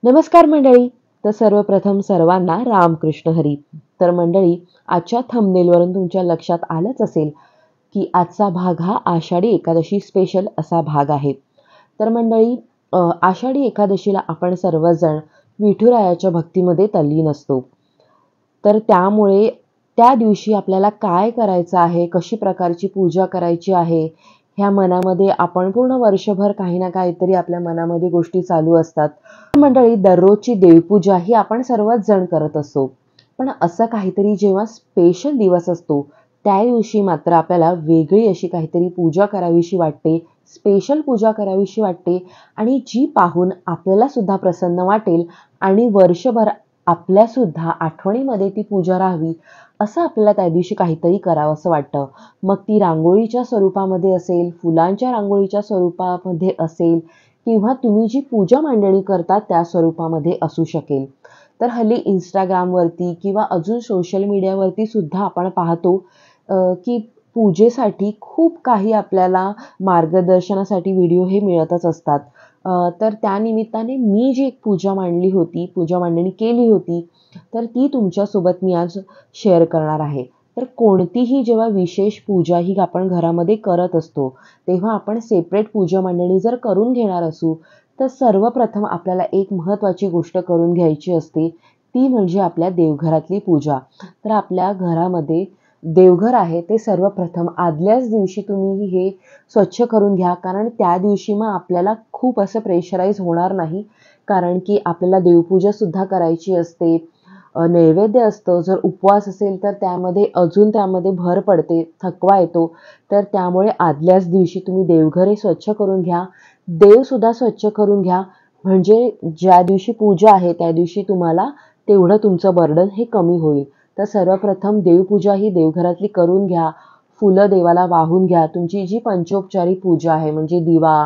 नमस्कार मंडळी. तर सर्वप्रथम सर्वांना रामकृष्ण हरी. तर मंडळी, आजच्या थंबनेलवरून तुमच्या लक्षात आलंच असेल की आजचा भाग हा आषाढी एकादशी स्पेशल असा भाग आहे. तर मंडळी, आषाढी एकादशीला आपण सर्वजण विठुरायाच्या भक्तीमध्ये तल्लीन असतो. तर त्यामुळे त्या दिवशी आपल्याला काय करायचं आहे, कशी प्रकारची पूजा करायची आहे, ह्या मनामध्ये आपण पूर्ण वर्षभर काही ना काहीतरी आपल्या मनामध्ये गोष्टी चालू असतात. मंडळी, दररोजची देवपूजा ही आपण सर्वच जण करत असतो. पण असं काहीतरी जेव्हा स्पेशल दिवस असतो, त्या दिवशी मात्र आपल्याला वेगळी अशी काहीतरी पूजा करावीशी वाटते, स्पेशल पूजा करावीशी वाटते आणि जी पाहून आपल्याला सुद्धा प्रसन्न वाटेल आणि वर्षभर आपल्यासुद्धा आठवणीमध्ये ती पूजा राहावी, असं आपल्याला त्या दिवशी काहीतरी करावंसं वाटतं. मग ती रांगोळीच्या स्वरूपामध्ये असेल, फुलांच्या रांगोळीच्या स्वरूपामध्ये असेल किंवा तुम्ही जी पूजा मांडणी करता त्या स्वरूपामध्ये असू शकेल. तर हल्ली Instagramवरती किंवा अजून सोशल मीडियावरती सुद्धा आपण पाहतो की पूजेसाठी खूप काही आपल्याला मार्गदर्शनासाठी व्हिडिओ हे मिळतच असतात. तर त्यानिमित्ताने मी जी एक पूजा मांडली होती, पूजा मांडणी केली होती, तर ती तुमच्यासोबत मी आज शेअर करणार आहे. तर कोणतीही जेव्हा विशेष पूजा ही आपण घरामध्ये करत असतो, तेव्हा आपण सेपरेट पूजा मांडणी जर करून घेणार असू, तर सर्वप्रथम आपल्याला एक महत्त्वाची गोष्ट करून घ्यायची असते, ती म्हणजे आपल्या देवघरातली पूजा. तर आपल्या घरामध्ये देवघर आहे ते सर्वप्रथम आदल्याच दिवशी तुम्ही हे स्वच्छ करून घ्या. कारण त्या दिवशी मग आपल्याला खूप असं प्रेशराईज होणार नाही. कारण की आपल्याला देवपूजासुद्धा करायची असते, नैवेद्य असतं. जर उपवास असेल तर त्यामध्ये भर पडते, थकवा येतो. तर त्यामुळे आदल्याच दिवशी तुम्ही देवघर हे स्वच्छ करून घ्या. देवसुद्धा स्वच्छ करून घ्या. म्हणजे ज्या दिवशी पूजा आहे त्या दिवशी तुम्हाला तेवढं तुमचं बर्डन हे कमी होईल. तर सर्वप्रथम देवपूजा ही देवघरातली करून घ्या. फुलं देवाला वाहून घ्या. तुमची जी पंचोपचारी पूजा आहे म्हणजे दिवा,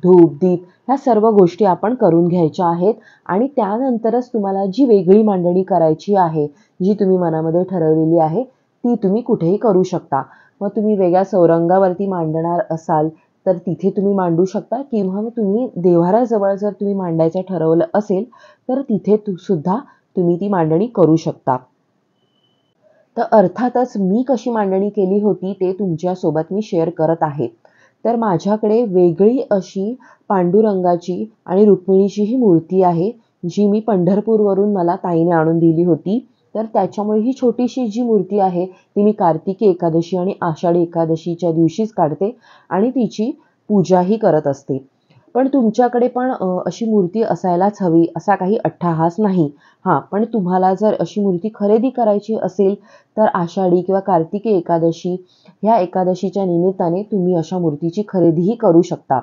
धूप, दीप ह्या सर्व गोष्टी आपण करून घ्यायच्या आहेत आणि त्यानंतरच तुम्हाला जी वेगळी मांडणी करायची आहे, जी तुम्ही मनामध्ये ठरवलेली आहे, ती तुम्ही कुठेही करू शकता. मग तुम्ही वेगळ्या चौरंगावरती मांडणार असाल, तर तिथे तुम्ही मांडू शकता किंवा मग तुम्ही देव्हाऱ्याजवळ जर तुम्ही मांडायचं ठरवलं असेल, तर तिथे सुद्धा तुम्ही ती मांडणी करू शकता. तर अर्थातच मी कशी मांडणी केली होती ते तुमच्यासोबत मी शेअर करत आहे. तर माझ्याकडे वेगळी अशी पांडुरंगाची आणि रुक्मिणीची ही मूर्ती आहे, जी मी पंढरपूरवरून मला ताईने आणून दिली होती. तर त्याच्यामुळे ही छोटीशी जी मूर्ती आहे, ती मी कार्तिकी एकादशी आणि आषाढी एकादशीच्या दिवशीच काढते आणि तिची पूजाही करत असते. पण तुमच्याकडे पण अशी मूर्ती असायलाच हवी असा काही अट्टाहास नाही. हां, पण तुम्हाला जर अशी मूर्ती खरेदी करायची असेल, तर आषाढी किंवा कार्तिकी एकादशी ह्या एकादशीच्या निमित्ताने तुम्ही अशा मूर्तीची खरेदीही करू शकता.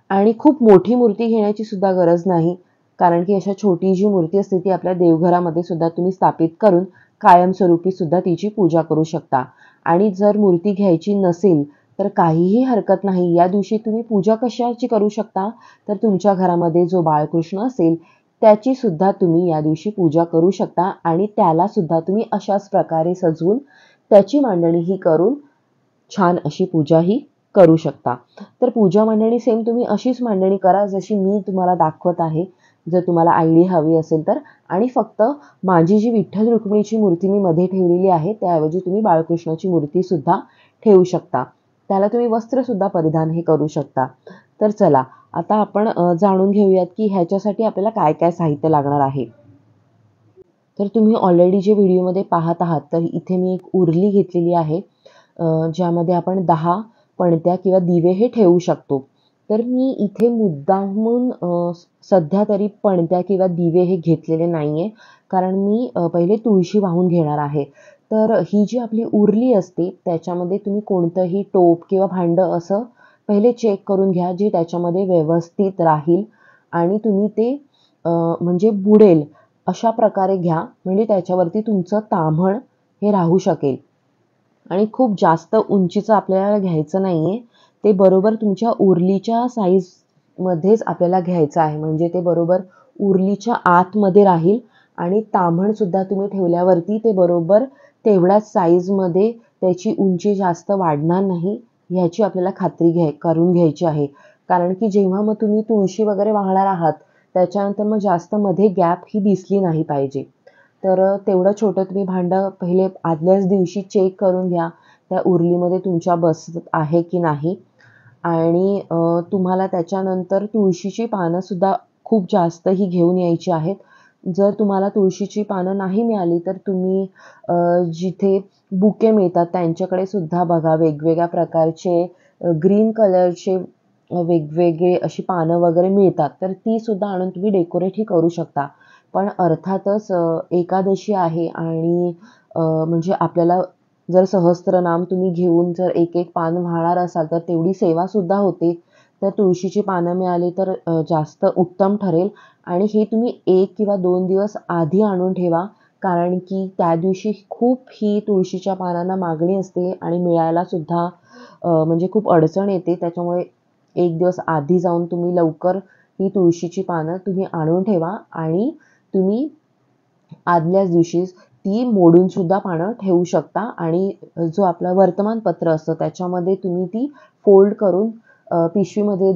आणि खूप मोठी मूर्ती घेण्याची सुद्धा गरज नाही. कारण की अशा छोटी जी मूर्ती असते ती आपल्या देवघरामध्ये सुद्धा तुम्ही स्थापित करून कायमस्वरूपी सुद्धा तिची पूजा करू शकता. आणि जर मूर्ती घ्यायची नसेल तर काहीही हरकत नाही. या दिवशी तुम्ही पूजा कशाची करू शकता? तर तुमच्या घरामध्ये जो बाळकृष्ण असेल त्याची सुद्धा तुम्ही या दिवशी पूजा करू शकता आणि त्याला सुद्धा तुम्ही अशाच प्रकारे सजवून त्याची मांडणीही करून छान अशी पूजाही करू शकता. तर पूजा मांडणी सेम तुम्ही अशीच मांडणी करा जशी मी तुम्हाला दाखवत आहे. जर तुम्हाला आयडिया हवी असेल तर. आणि फक्त माझी जी विठ्ठल रुक्मिणीची मूर्ती मी मध्ये ठेवलेली आहे, त्याऐवजी तुम्ही बाळकृष्णाची मूर्तीसुद्धा ठेवू शकता. त्याला तुम्ही वस्त्रसुद्धा परिधान हे करू शकता. तर चला, आता आपण जाणून घेऊयात की ह्याच्यासाठी आपल्याला काय काय साहित्य लागणार आहे. तर तुम्ही ऑलरेडी जे व्हिडिओमध्ये पाहत आहात, तर इथे मी एक उरली घेतलेली आहे. ज्यामध्ये आपण 10 पणत्या किंवा दिवे हे ठेवू शकतो. तर मी इथे मुद्दामून सध्या तरी पणत्या किंवा दिवे हे घेतलेले नाहीये. कारण मी पहिले तुळशी वाहून घेणार आहे. तर ही जी आपली उरली असते त्याच्यामध्ये तुम्ही कोणतंही टोप किंवा भांडं असं पहिले चेक करून घ्या, जे त्याच्यामध्ये व्यवस्थित राहील आणि तुम्ही ते म्हणजे बुडेल अशा प्रकारे घ्या. म्हणजे त्याच्यावरती तुमचं ताम्हण हे राहू शकेल. आणि खूप जास्त उंचीचं आपल्याला घ्यायचं नाहीये. ते बरोबर तुमच्या उरलीच्या साईजमध्येच आपल्याला घ्यायचं आहे. म्हणजे ते बरोबर उरलीच्या आतमध्ये राहील आणि ताम्हणसुद्धा तुम्ही ठेवल्यावरती ते बरोबर तेवढ्याच साईजमध्ये त्याची उंची जास्त वाढणार नाही, ह्याची आपल्याला खात्री करून घ्यायची आहे. कारण की जेव्हा मग तुम्ही तुळशी वगैरे वाहणार आहात, त्याच्यानंतर मग जास्त मध्ये गॅप ही दिसली नाही पाहिजे. तर तेवढं छोटं तुम्ही भांडं पहिले आदल्याच दिवशी चेक करून घ्या, त्या उरलीमध्ये तुमच्या बसत आहे की नाही. आणि तुम्हाला त्याच्यानंतर तुळशीची पानंसुद्धा खूप जास्त ही घेऊन यायची आहेत. जर तुम्हाला तुळशीची पानं नाही मिळाली तर तुम्ही जिथे बुके मिळतात त्यांच्याकडे सुद्धा बघा, वेगवेगळ्या प्रकारचे ग्रीन कलरचे वेगवेगळे अशी पानं वगैरे मिळतात. तर ती सुद्धा आणून तुम्ही डेकोरेटही करू शकता. पण अर्थातच एकादशी आहे आणि म्हणजे आपल्याला जर सहस्त्रनाम तुम्ही घेऊन जर एक एक पान वाहणार असाल तर तेवढी सेवासुद्धा होते. तर तुळशीची पानं मिळाली तर जास्त उत्तम ठरेल. आणि हे तुम्ही 1 किंवा 2 दिवस आधी आणून ठेवा. कारण की त्या दिवशी खूप ही तुळशीच्या पानांना मागणी असते आणि मिळायलासुद्धा म्हणजे खूप अडचण येते. त्याच्यामुळे 1 दिवस आधी जाऊन तुम्ही लवकर ही तुळशीची पानं तुम्ही आणून ठेवा आणि तुम्ही आदल्याच दिवशीच ती मोडून सुद्धा पानं ठेवू शकता. आणि जो आपला वर्तमानपत्र असतं त्याच्यामध्ये तुम्ही ती फोल्ड करून पिशवीमध्ये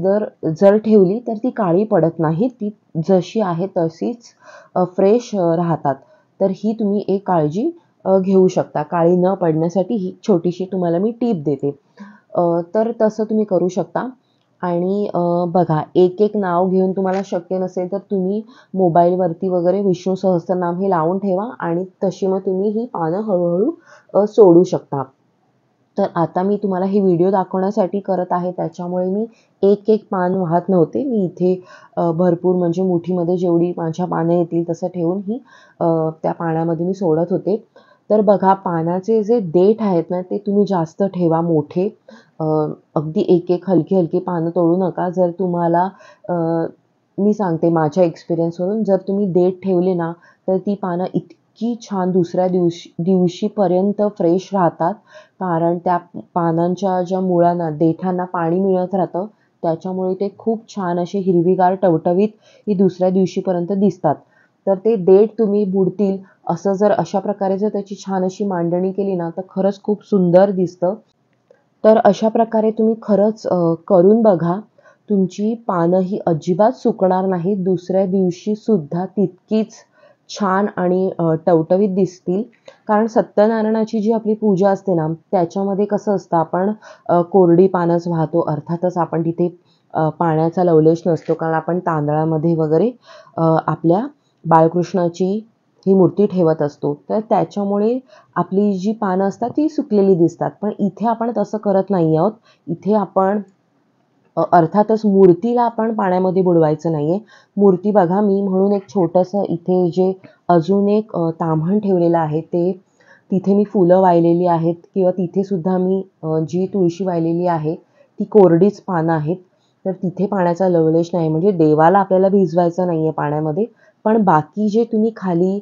जर ठेवली तर ती काळी पडत नाही. ती जशी आहे तशीच फ्रेश राहतात. तर ही तुम्ही एक काळजी घेऊ शकता. काळी न पडण्यासाठी ही छोटीशी तुम्हाला मी टिप देते. तर तसं तुम्ही करू शकता. आणि बघा, एक नाव घेऊन तुम्हाला शक्य नसेल तर तुम्ही मोबाईलवरती वगैरे विष्णू सहस्त्रनाम हे लावून ठेवा आणि तशी मग तुम्ही ही पानं हळूहळू सोडू शकता. तर आता मी तुम्हाला हे व्हिडिओ दाखवण्यासाठी करत आहे, त्याच्यामुळे मी एक पान वाहत नव्हते. मी इथे भरपूर म्हणजे मुठीमध्ये जेवढी माझ्या पानं येतील तसं ठेवून ही त्या पाण्यामध्ये मी सोडत होते. तर बघा, पानाचे जे देठ आहेत ना ते तुम्ही जास्त ठेवा मोठे. अ, अगदी एक हलकी पानं तोडू नका. जर तुम्हाला मी सांगते माझ्या एक्सपिरियन्सवरून, जर तुम्ही देठ ठेवले ना तर ती पानं इतकी छान दुसऱ्या दिवशीपर्यंत फ्रेश राहतात. कारण त्या पानांच्या ज्या मुळांना, देठांना पाणी मिळत राहतं, त्याच्यामुळे ते खूप छान असे हिरवीगार टवटवीत ही दुसऱ्या दिवशीपर्यंत दिसतात. तर ते देठ तुम्ही बुडतील असं जर अशा प्रकारे जर त्याची छान अशी मांडणी केली ना तर खरंच खूप सुंदर दिसतं. तर अशा प्रकारे तुम्ही खरंच करून बघा. तुमची पानं ही अजिबात सुकणार नाहीत. दुसऱ्या दिवशीसुद्धा तितकीच छान आणि टवटवीत दिसतील. कारण सत्यनारायणाची जी आपली पूजा असते ना, त्याच्यामध्ये कसं असतं, आपण कोरडी पानंच वाहतो. अर्थातच आपण तिथे पाण्याचा लवलेश नसतो, कारण आपण तांदळामध्ये वगैरे आपल्या बाळकृष्णाची ही मूर्ती ठेवत असतो. तर त्याच्यामुळे आपली जी पानं असतात ती सुकलेली दिसतात. पण इथे आपण तसं करत नाही आहोत. इथे आपण अर्थातच मूर्तीला आपण पाण्यामध्ये बुडवायचं नाहीये. मूर्ती बघा, मी म्हणून एक छोटंसं इथे जे अजून एक ताम्हण ठेवलेलं आहे, ते तिथे मी फुलं वाहिलेली आहेत किंवा तिथे सुद्धा मी जी तुळशी वाहिलेली आहे ती कोरडीच पानं आहेत. तर तिथे पाण्याचा लवलेश नाही. म्हणजे देवाला आपल्याला भिजवायचं नाहीये पाण्यामध्ये. पण बाकी जे तुम्ही खाली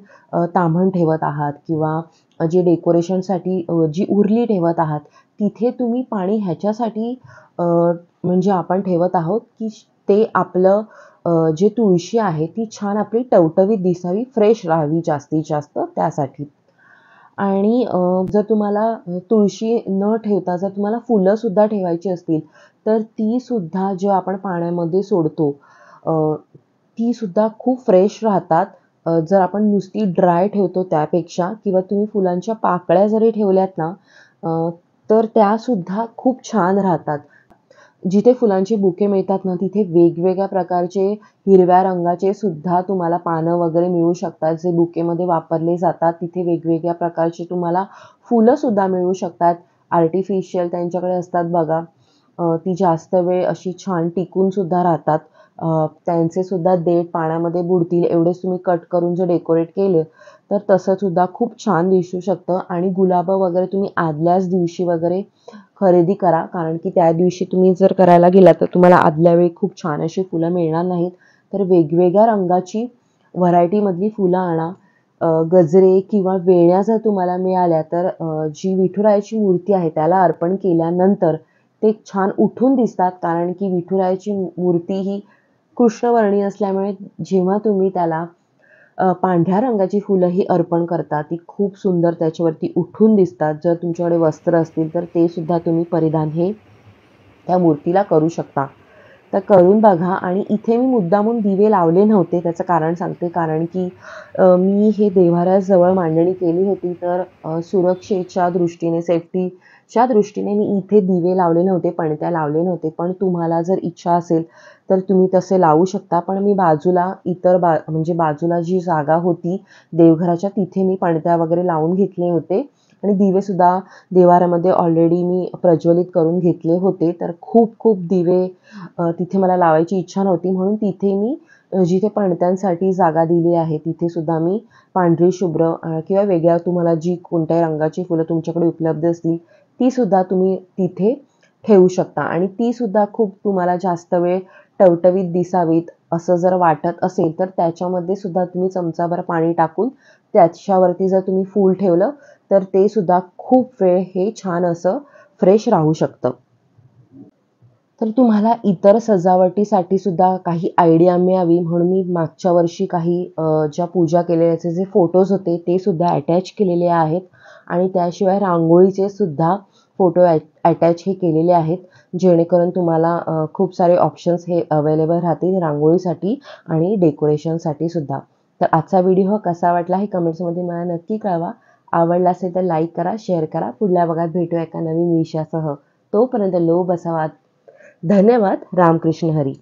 ताम्हण ठेवत आहात किंवा जे डेकोरेशनसाठी जी उरली ठेवत आहात, तिथे तुम्ही पाणी ह्याच्यासाठी म्हणजे आपण ठेवत आहोत की ते आपलं जे तुळशी आहे ती छान आपली टवटवीत दिसावी, फ्रेश राहावी जास्तीत जास्त त्यासाठी. आणि जर तुम्हाला तुळशी न ठेवता जर तुम्हाला फुलंसुद्धा ठेवायची असतील, तर तीसुद्धा जेव्हा आपण पाण्यामध्ये सोडतो तीसुद्धा खूप फ्रेश राहतात. जर आपण नुसती ड्राय ठेवतो त्यापेक्षा, किंवा तुम्ही फुलांच्या पाकळ्या जरी ठेवल्यात ना तर त्यासुद्धा खूप छान राहतात. जिथे फुलांची बुके मिळतात ना तिथे वेगवेगळ्या प्रकारचे हिरव्या रंगाचे सुद्धा तुम्हाला पानं वगैरे मिळू शकतात, जे बुकेमध्ये वापरले जातात. तिथे वेगवेगळ्या प्रकारची तुम्हाला फुलंसुद्धा मिळू शकतात. आर्टिफिशियल त्यांच्याकडे असतात बघा. ती जास्त वेळ अशी छान टिकूनसुद्धा राहतात. त्यांचे सुद्धा देठ पाण्यामध्ये बुडतील एवढेच तुम्ही कट करून जर डेकोरेट केलं तर तसंसुद्धा खूप छान दिसू शकतं. आणि गुलाबं वगैरे तुम्ही आदल्याच दिवशी वगैरे खरेदी करा. कारण की त्या दिवशी तुम्ही जर करायला गेलात तर तुम्हाला आदल्या वेळी खूप छान अशी फुलं मिळणार नाहीत. तर वेगवेगळ्या रंगाची व्हरायटीमधली फुलं आणा. गजरे किंवा वेण्या जर तुम्हाला मिळाल्या तर जी विठुरायाची मूर्ती आहे त्याला अर्पण केल्यानंतर ते छान उठून दिसतात. कारण की विठुरायाची मूर्ती ही कृष्णवर्णी असल्यामुळे जेव्हा तुम्ही त्याला पांढऱ्या रंगाची फुलं ही अर्पण करता ती खूप सुंदर त्याच्यावरती उठून दिसतात. जर तुमच्याकडे वस्त्र असतील तर ते सुद्धा तुम्ही परिधान हे त्या मूर्तीला करू शकता. तर करून बघा. आणि इथे मी मुद्दामून दिवे लावले नव्हते, त्याचं कारण सांगते. कारण की मी हे देव्हाऱ्याजवळ मांडणी केली होती, तर सुरक्षेच्या दृष्टीने, सेफ्टीच्या दृष्टीने मी इथे दिवे लावले नव्हते, पणत्या लावले नव्हते. पण तुम्हाला जर इच्छा असेल तर तुम्ही तसे लावू शकता. पण मी बाजूला म्हणजे बाजूला जी जागा होती देवघराच्या, तिथे मी पणत्या वगैरे लावून घेतले होते. आणि दिवेसुद्धा देव्हाऱ्यामध्ये ऑलरेडी मी प्रज्वलित करून घेतले होते. तर खूप खूप दिवे तिथे मला लावायची इच्छा नव्हती, म्हणून तिथे मी जिथे पणत्यांसाठी जागा दिली आहे तिथे सुद्धा मी पांढरी शुभ्र किंवा वेगळ्या तुम्हाला जी कोणत्याही रंगाची फुलं तुमच्याकडे उपलब्ध असतील ती सुद्धा तुम्ही तिथे ठेवू शकता. आणि ती सुद्धा खूप तुम्हाला जास्त वेळ टवटवीत दिसावीत असं जर वाटत असेल तर त्याच्यामध्ये सुद्धा तुम्ही चमचाभर पाणी टाकून त्याच्यावरती जर तुम्ही फूल ठेवलं तर ते सुद्धा खूप वेळ हे छान असं फ्रेश राहू शकतं. तर तुम्हाला इतर सजावटीसाठी सुद्धा काही आयडिया मिळावी म्हणून मी मागच्या वर्षी काही ज्या पूजा केलेल्याचे जे फोटोज होते ते सुद्धा अटॅच केलेले आहेत. आणि त्याशिवाय रांगोळीचे सुद्धा फोटो अटॅच हे केलेले आहेत, जेणेकरून तुम्हाला खूप सारे ऑप्शन्स हे अवेलेबल राहतील रांगोळीसाठी आणि डेकोरेशनसाठी सुद्धा. तर आजचा व्हिडिओ कसा वाटला हे कमेंट्समध्ये मला नक्की कळवा. आवडला असेल तर लाईक करा, शेअर करा. पुढल्या भागात भेटूया एका नवीन विषयासह. तोपर्यंत लो बसावा. धन्यवाद. रामकृष्ण हरी.